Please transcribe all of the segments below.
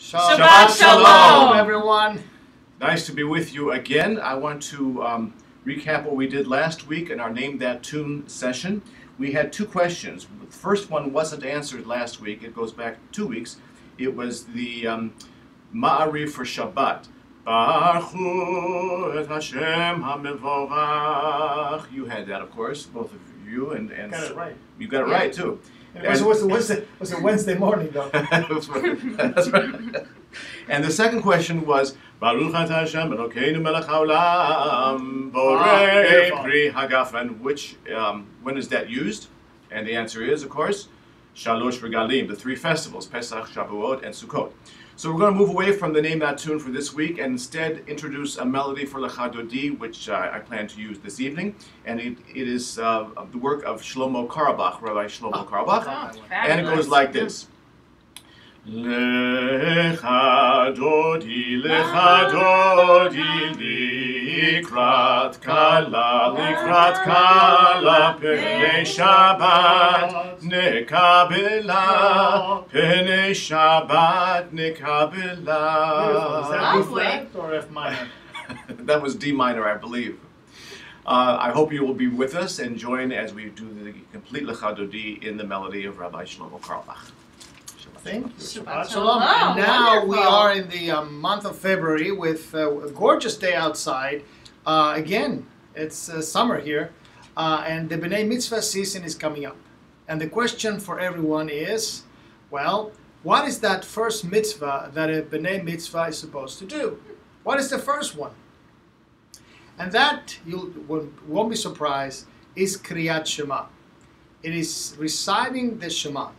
Shabbat Shalom, everyone. Nice to be with you again. I want to recap what we did last week in our Name That Tune session. We had two questions. The first one wasn't answered last week. It goes back 2 weeks. It was the Ma'ariv for Shabbat. Baruch et Hashem HaMevorach. You had that, of course, both of you, and Got it right. You got it right too. It was a Wednesday morning, though. That's right. And the second question was Baruch Ata Hashem Elokeinu Melech Haolam Borei Pri Hagafen. Which when is that used? And the answer is, of course, Shalosh Regalim, the three festivals, Pesach, Shavuot, and Sukkot. So we're going to move away from the Name That Tune for this week and instead introduce a melody for Lecha Dodi, which I plan to use this evening. And it is the work of Shlomo Carlebach, Rabbi Shlomo Carlebach. And it goes like this. Lecha Dodi, likrat kala, penei Shabbat, nekabela, penei Shabbat, nekabela. Is that B flat or F minor? That was D minor, I believe. I hope you will be with us and join as we do the complete Lecha Dodi in the melody of Rabbi Shlomo Carlebach. Thank you. Shabbat Shalom. And now we are in the month of February with a gorgeous day outside. Again, it's summer here, and the B'nai Mitzvah season is coming up. And the question for everyone is, well, what is that first mitzvah that a B'nai Mitzvah is supposed to do? What is the first one? And that, you won't be surprised, is Kriyat Shema. It is reciting the Shema.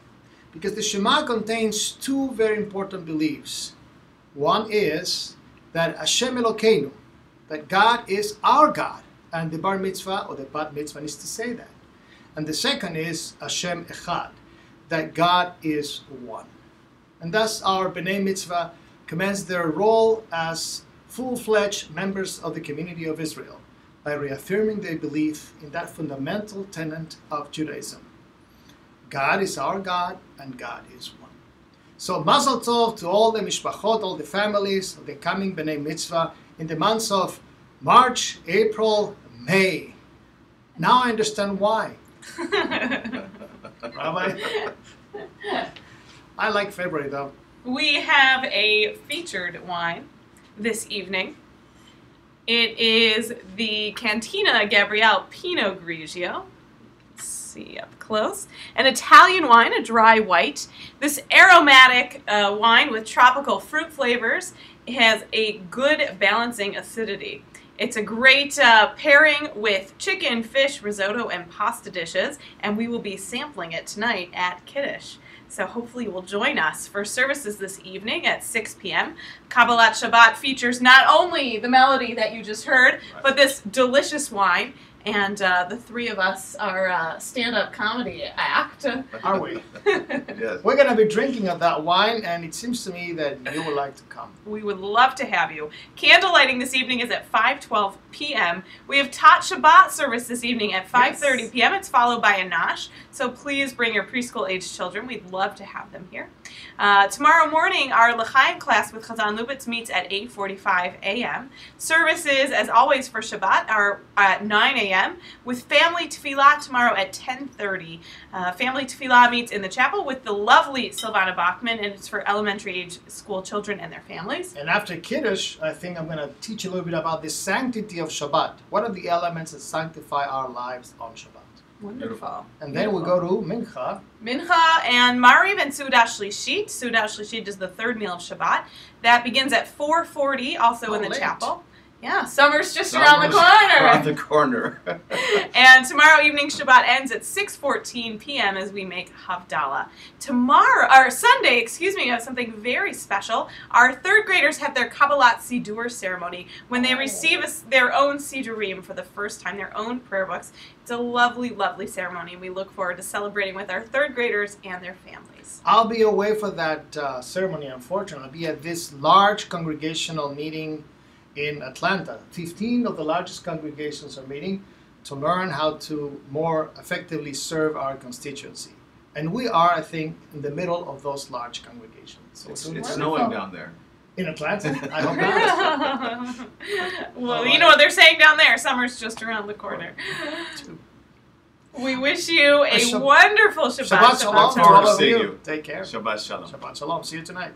Because the Shema contains two very important beliefs. One is that Hashem Elokeinu, that God is our God, and the Bar Mitzvah or the Bat Mitzvah needs to say that. And the second is Hashem Echad, that God is one. And thus our B'nai Mitzvah commence their role as full-fledged members of the community of Israel by reaffirming their belief in that fundamental tenet of Judaism. God is our God, and God is one. So Mazel Tov to all the mishpachot, all the families of the coming B'nai Mitzvah in the months of March, April, May. Now I understand why. Rabbi? I like February, though. We have a featured wine this evening. It is the Cantina Gabrielle Pinot Grigio. See up close. An Italian wine, a dry white. This aromatic wine with tropical fruit flavors has a good balancing acidity. It's a great pairing with chicken, fish, risotto, and pasta dishes, and we will be sampling it tonight at Kiddush. So hopefully you will join us for services this evening at 6 p.m. Kabbalat Shabbat features not only the melody that you just heard, but this delicious wine. And the three of us are a stand-up comedy act. Are we? Yes. We're going to be drinking of that wine, and it seems to me that you would like to come. We would love to have you. Candle lighting this evening is at 5:12 p.m. We have Tot Shabbat service this evening at 5:30 p.m. It's followed by a Nash, so please bring your preschool-aged children. We'd love to have them here. Tomorrow morning, our L'chaim class with Chazan Lubitz meets at 8:45 a.m. Services, as always, for Shabbat are at 9 a.m. with Family Tefillah tomorrow at 10:30. Family Tefillah meets in the chapel with the lovely Silvana Bachman, and it's for elementary age school children and their families. And after Kiddush, I think I'm going to teach you a little bit about the sanctity of Shabbat. What are the elements that sanctify our lives on Shabbat? Wonderful. And then we go to Mincha. Mincha and Mariv and Seudah Shlishit. Seudah Shlishit is the third meal of Shabbat. That begins at 4:40, also in the chapel. Yeah, summer's just around the corner. Around the corner. And tomorrow evening Shabbat ends at 6:14 p.m. as we make Havdalah. Sunday, excuse me, we have something very special. Our third graders have their Kabbalat Sidur ceremony when they receive their own Sidurim for the first time, their own prayer books. It's a lovely, lovely ceremony. We look forward to celebrating with our third graders and their families. I'll be away for that ceremony, unfortunately. I'll be at this large congregational meeting in Atlanta. 15 of the largest congregations are meeting to learn how to more effectively serve our constituency. And we are, I think, in the middle of those large congregations. So It's Wonderful. snowing down there. in Atlanta, I hope not. Well, you know what they're saying down there. Summer's just around the corner. We wish you a Shabbat wonderful Shabbat. Shabbat Shalom to Shalom. all of See you. you. Take care. Shabbat Shalom. Shabbat Shalom. See you tonight.